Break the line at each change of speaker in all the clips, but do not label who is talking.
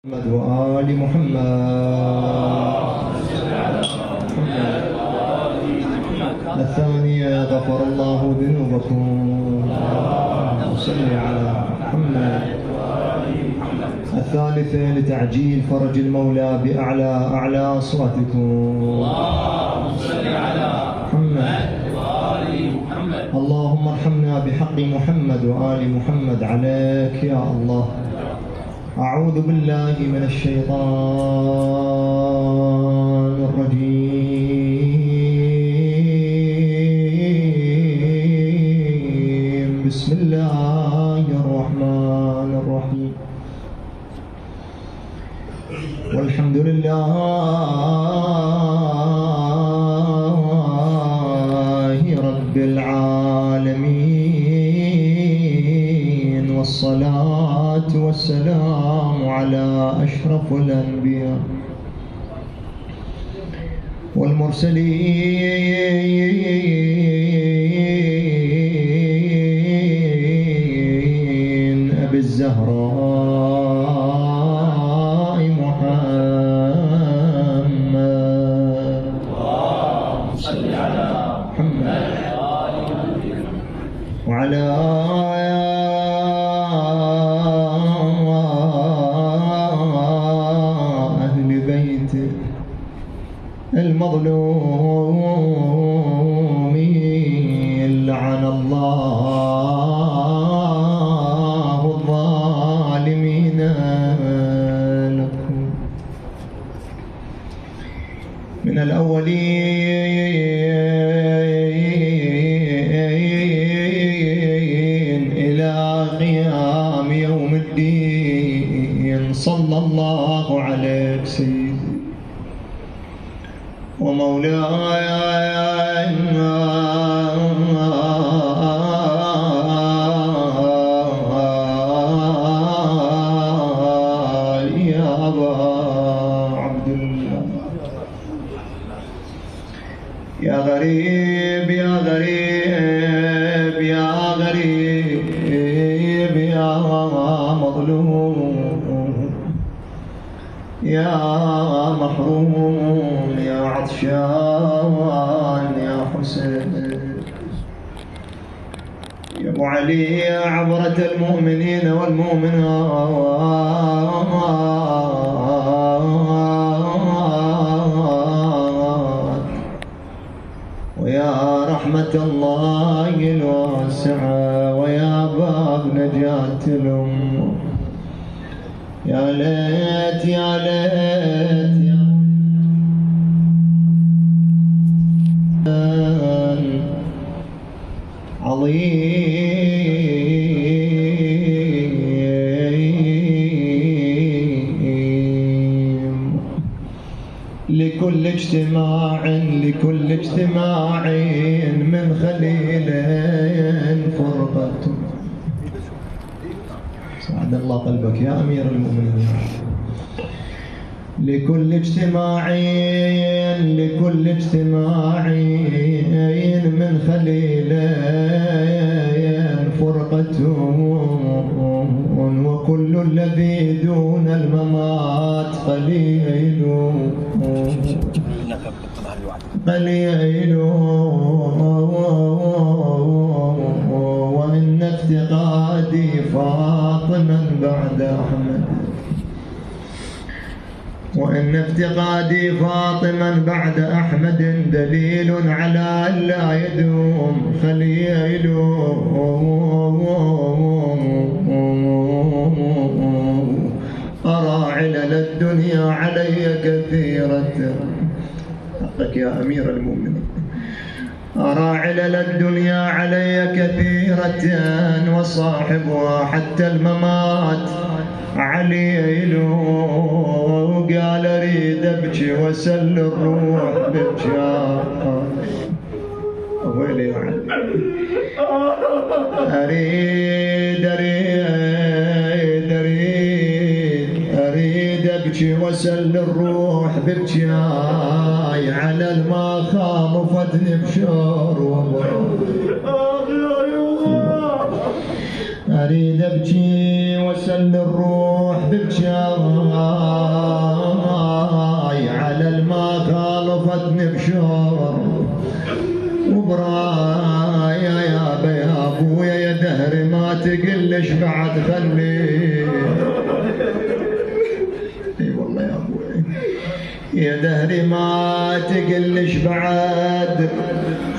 محمد وآل محمد. الثانية غفر الله ذنوبكم. صل على محمد. الثالثة لتعجيل فرج المولى بأعلى أصواتكم. اللهم صل على محمد وآل محمد. اللهم ارحمنا بحق محمد وآل محمد عليك يا الله. أعوذ بالله من الشيطان الرجيم. بسم الله الرحمن الرحيم. والحمد لله رب العالمين، والصلاة والسلام على أشرف الأنبياء والمرسلين أبي الزهراء محمد. اللهم صل على محمد وعلى أهل بيته المظلومين. لعن الله الظالمين لكم من الأولين إلى قيام يوم الدين. صلى الله عليك سيدي ومولاي يا أبا عبد الله. يا غريب يا غريب يا غريب يا مظلوم يا محروم يا عطشان يا حسين يا أبو علي يا عبرة المؤمنين والمؤمنات ويا رحمة الله الواسعة ويا باب نجاة الأمة. يا ليت يا ليت يا عظيم لكل اجتماع من خليلين فرقة. سعد الله قلبك يا أمير المؤمنين. لكل اجتماع من خليلين فرقة، وكل الذي دون الممات قليل وإن افتقادي فاطما بعد أحمد، وإن افتقادي فاطما بعد أحمد دليل على أن لا يدوم خليل. أرى علل الدنيا علي كثيرة. حقك يا أمير المؤمنين. أرى علل الدنيا علي كثيرة وصاحبها حتى الممات عليل. قال أريد أبكي وسل الروح ببكاء. ويلي أريد أبكي وسل الروح ببكاء على المخام وفتني بشور أريد أبكي وسل الروح ببكاء تقلش بعد خلي. اي والله يا ابوي يا دهري ما تقلش بعد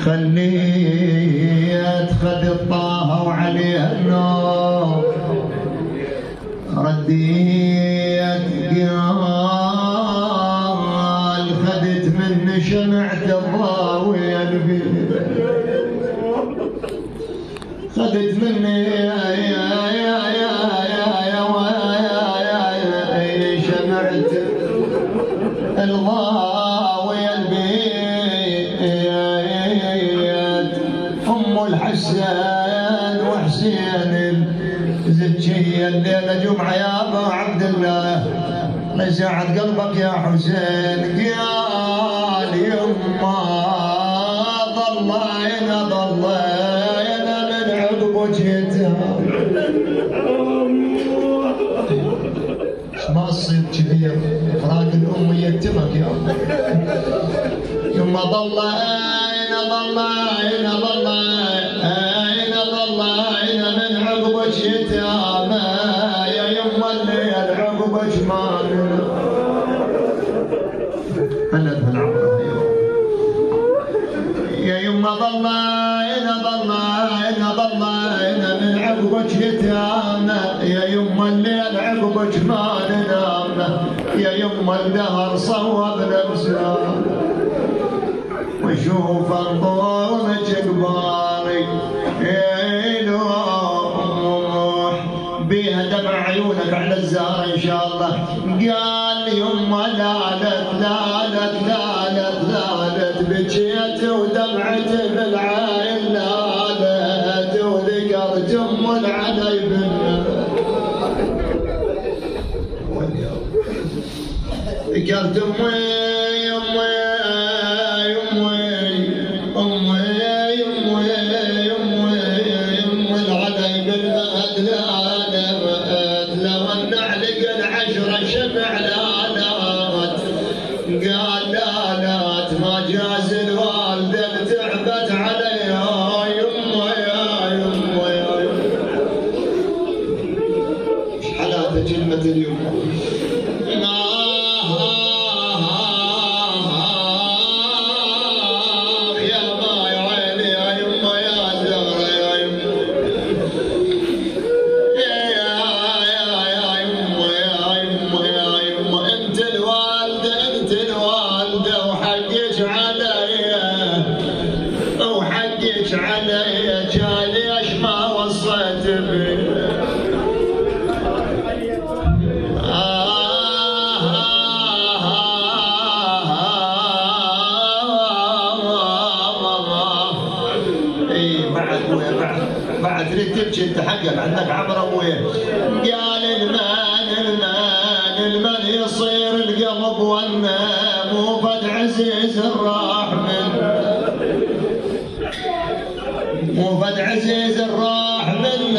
خليت خذ الطه وعليها النار رديت قال خذت من شمعة الضاوية البيت خذت مني شمعة الضاوية البيت أم الحسن وحسين الزكية الليلة جمعة يا أبا عبد الله الله يساعد قلبك يا حسين قال يما ضلينا من عقب وجهتها ما تصير كذي فراق الأم يتمك يا أبا يما ضلينا من عقب وجهتها يا يما اللي العقب اجمالنا انا العمر يا يما ضلينا من عقب وجهتها يا يما اللي العقب اجمالنا يا يما الدهر صوب نفسنا وشوف انظر جباري بيها دمع عيونك على الزهر ان شاء الله قال يما لالت بكيت ودمعت بالعين لالت وذكرت ام العلي ذكرت بعد تريد تبكي انت حقك عندك عبره ابويا قال المان يصير القلب والنام وفد عزيز الرحمن وفد عزيز الرحمن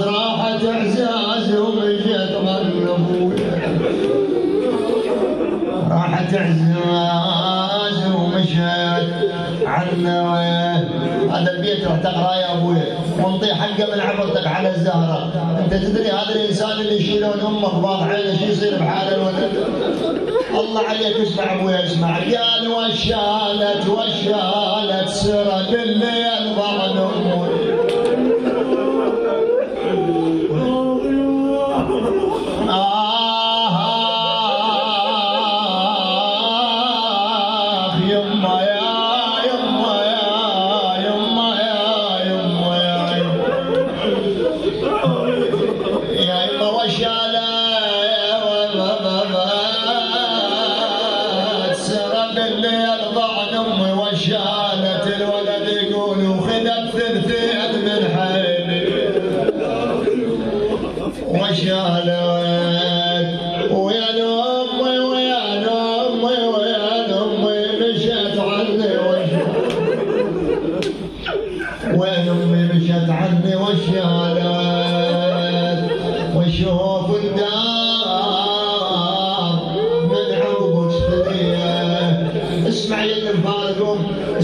راحت اعزاز ومشت غن ابويا راحت اعزاز ومشت عنا هذا البيت راح تقرا يا ابوي ونطي حقه من عبرتك على الزهره. انت تدري هذا الانسان اللي يشيلون امه بباط عينه شو يصير بحاله الولد؟ الله عليك اسمع ابوي اسمع قال وشالت سرد الليل ضمن امي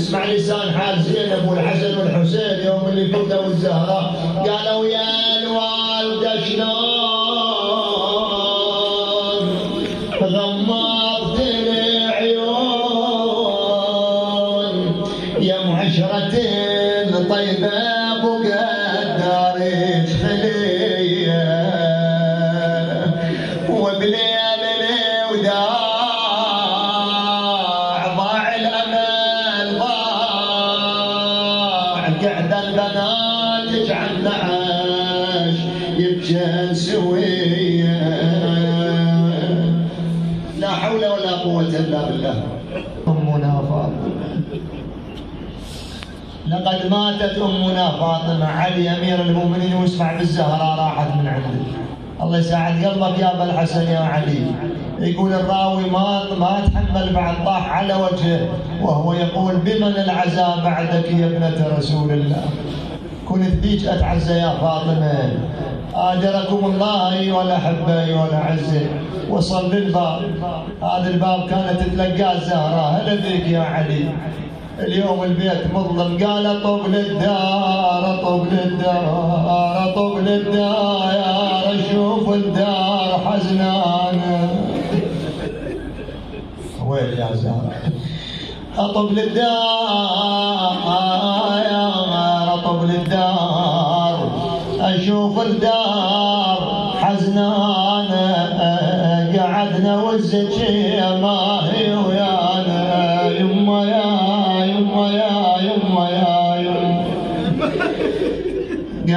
ويسمع لسان حال زينب والحسن والحسين يوم اللي فقدوا الزهراء قالوا يا الوالدة شلون غمضت العيون يا معشرة طيبة بقدرت خلية وبليل الوداع ضاع الأمل ضاع قعد البنات جعلنا عاش يبكين سوية لا حول ولا قوة إلا بالله. أمنا فاطمة لقد ماتت أمنا فاطمة علي أمير المؤمنين واسمع بالزهراء راحت من عنده. الله يساعد قلبك يا أبا الحسن يا علي. يقول الراوي ما تحمل بعد طاح على وجهه وهو يقول بمن العزاء بعدك يا ابنة رسول الله كنت بيك أتعزى يا فاطمة آجركم الله أيها الأحبة أيها الأعزة. وصل للباب هذا الباب كانت تتلقاه الزهراء هلا بك يا علي اليوم البيت مظلم قال طب للدار طب للدار طب للدار يا رشوف الدار حزنانة ويل يا زهراء اطب للدار يا رطب للدار اشوف الدار حزنانة قعدنا والزكية ما هي ويانا يما يا يما يا يما يا يما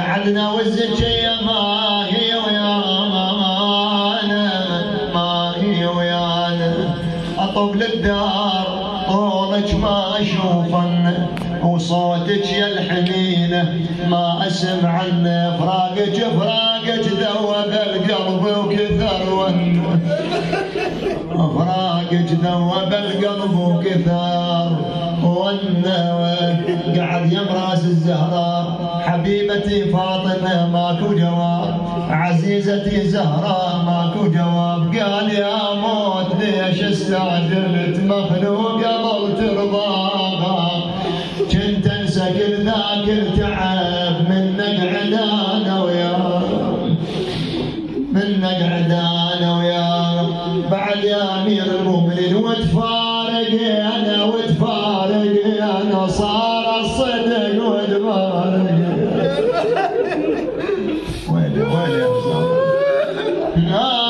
قعدنا والزكية ما هي ويانا ما هي ويانا اطب للدار طولك ما اشوفن وصوتك يا الحنينة ما اسمع عنه فراقك ذوب القلب وكثر ون فراقك ذوب القلب وكثر ون قعد يم راس الزهراء حبيبتي فاطمة ماكو جواب عزيزتي زهراء ماكو جواب قال يا موت ليش استعجلت مخلوق قبل ترضاها كنت انسى كل ذاك التعب منك عدانا ويا منك عدانا ويا بعد يا امير المؤمنين وتفارق انا صار الصدق والفارق ويلي يا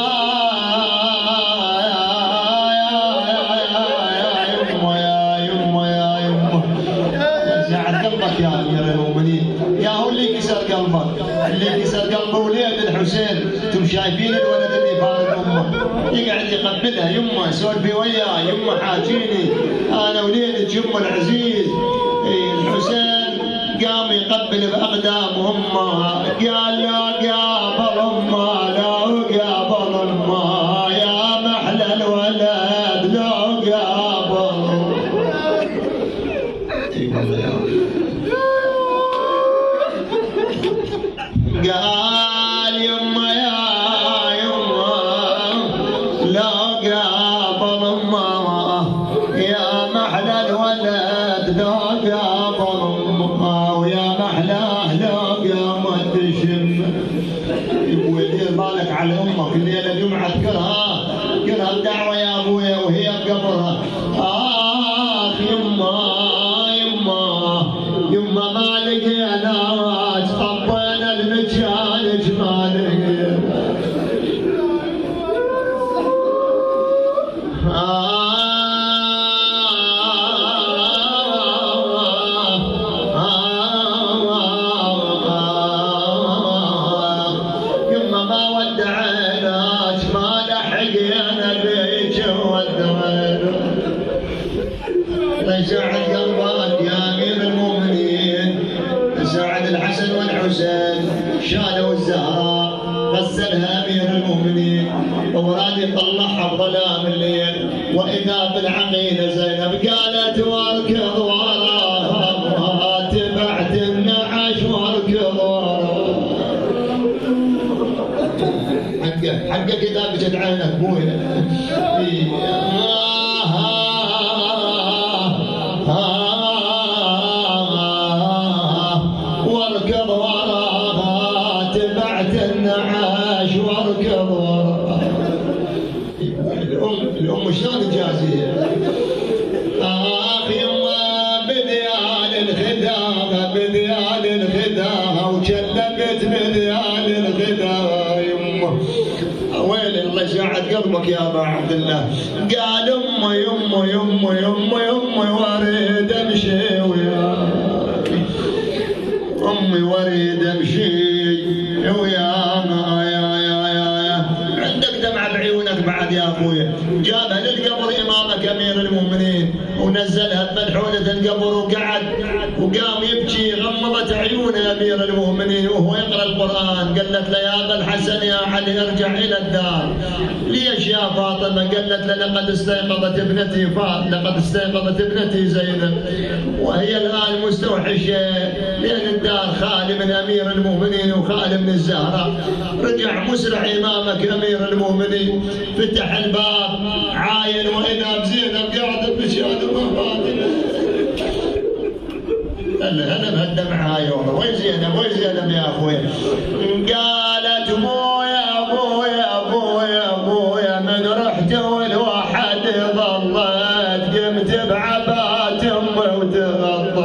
يا امير المؤمنين يا هو اللي كسر قلبك اللي كسر قلبه وليد الحسين انتم شايفين الولد اللي فارق امه يقعد يقبلها يمه سولفي وياه يمه حاجيني انا وليدك يمه العزيز الحسين قام يقبل باقدام امه قال لا قابل امه لا قابل امه يا محلى الولد لا قابل قال يما يا يما لا قابل امه يا محلى الولد لا قابل امه ويا محلاه لا قامت تشم يقول دير بالك على امك الليله جمعه تكرها الدعوه يا ابويا وهي بقبرها يما ما لقينا طبينا المجالج ما لقينا يما ما ودعناش ما لحقنا بيك ودعنا الله يساعد قلبك يا امير المؤمنين ساعد الحسن والحسين شالوا الزهراء غسلها امير المؤمنين ومراد يطلعها بظلام الليل واذا بالعقيله زينب قالت واركض وراها تبعت النعش واركض وراها حقك اذا بجد عينك ابويا الأم شلون تجازيها؟ يما بديان الخداغة بديان الخداغة وكلمت بديان الخداغة يما ويل الله شاعد قلبك يا ابا عبد الله. قال امي وريد امشي ويا امي وريد امشي ويا يا عندك دمعه بعيونك بعد يا اخويا. جابها للقبر امامك امير المؤمنين ونزلها بملحونه القبر وقعد وقام يبكي. غمضت عيونه امير المؤمنين وهو يقرا القران. قالت له يا ابا الحسن يا علي ارجع الى الدار. ليش يا فاطمه؟ قالت له لقد استيقظت ابنتي زينب وهي الان مستوحشه لان الدار خالي من امير المؤمنين وخالي من الزهراء. رجع مسرع امامك امير المؤمنين فتح الباب عاين واذا بزينب قاعده بشان فاطمه. هلا بهالدمعه هاي والله. وين زينب يا اخوي؟ قالت ابويا من رحت والواحد ظلت قمت بعبات امي وتغطت.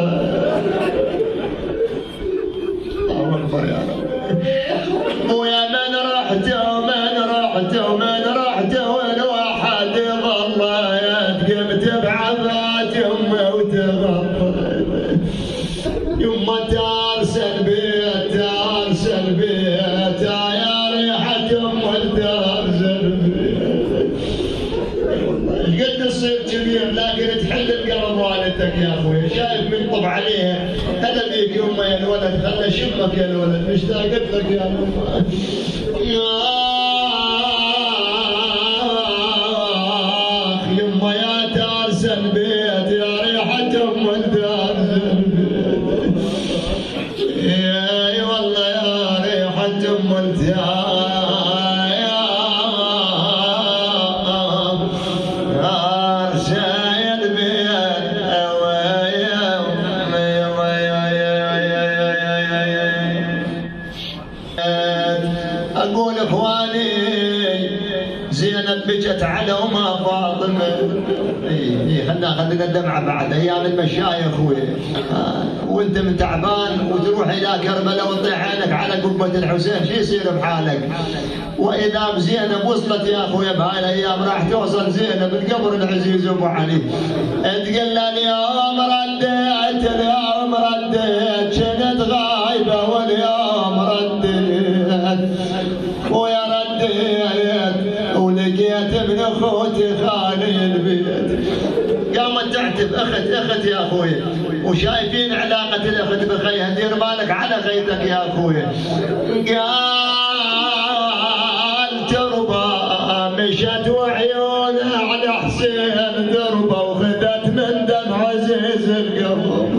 الله اكبر يا رب. ابويا من رحت والواحد ظلت قمت بعبات امي وتغطت. يما تارسل بيت يا ريحة تارسل بيت. قد تصير كبير لكن تحل القلب والدتك يا اخوي. شايف من طب عليها هذا بيك يما يا الولد خلى شمك يا الولد مشتاقت لك يا يما. يما يا تارسل بيت يا ريحة تارسل بيت. اي والله يا ريحة اقول اخواني زينب بجت على امها فاطمه. خلينا الدمعه بعد ايام المشايخ اخوي. وانت من تعبان وتروح الى كربلاء وتطيح عينك على قبه الحسين شو يصير بحالك؟ واذا بزينب وصلت يا اخوي بهاي الايام راح توصل زينب القبر العزيز ابو علي. تقول له اليوم رديت كنت غايبه واليوم رديت ويا رديت ولقيت ابن اخوتي خالي البيت. قامت تعتب اخت يا اخوي وشايفين علاقه الاخت بخيها. دير بالك على خيتك يا اخوي. قال تربى مشت وعيونها على حسين دربه وخذت من دم عزيز القلب.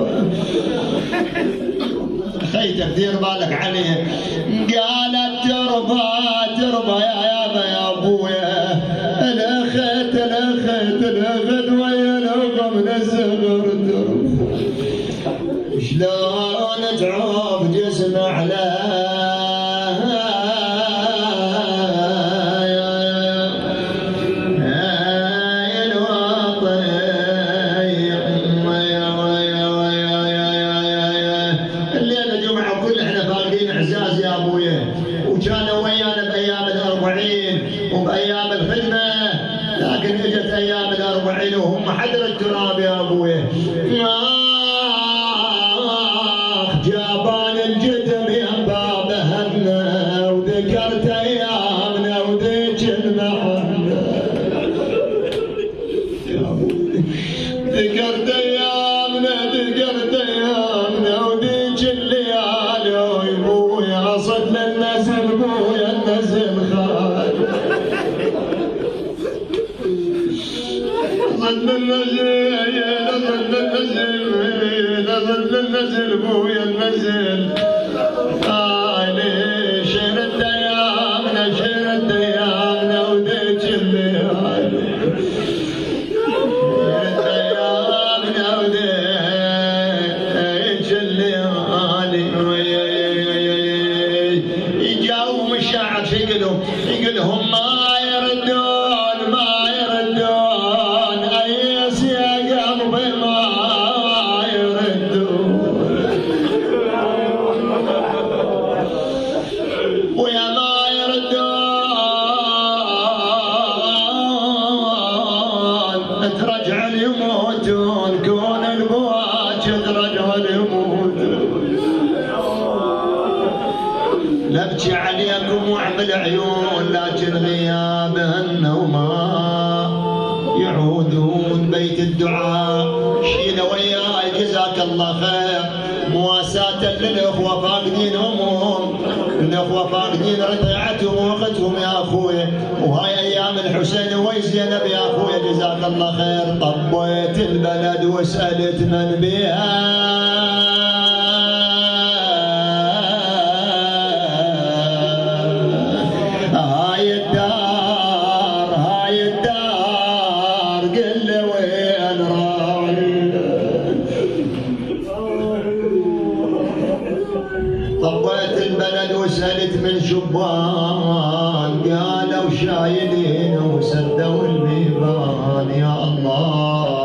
خيتك دير بالك عليه. قالت تربى يا ابويا الاخت ويا الأخ من الزغر درب. شلون تعوب جسم على وكانوا ويانا بايام ال40 وبايام الخدمه. لكن اجت ايام ال40 وهم حدر التراب يا ابوي. جابان الجدم يا باب هنا وذكرت ايامنا وذيك المحنه. ذكرت ايامنا وذيك الليالي ويبويا صد النزل بويا النزل خال. ظل النزل بويا النزل خالي. شرد ايامنا وذيك الليالي. يجاوب الشاعر شو يقولهم؟ يقولهم ما يردون دموع بالعيون لكن غيابها النوما يعودون بيت الدعاء. شيل وياي جزاك الله خير مواساة للأخوة فاقدين همهم، الأخوة فاقدين رضيعتهم وأختهم يا أخوي، وهاي أيام الحسين وزينب يا أخوي جزاك الله خير. طبيت البلد وسألت من بها هاي الدار قل لي وين رايح. طبيت البلد وسألت من شبان قالوا شايلين وسدوا البيبان. يا الله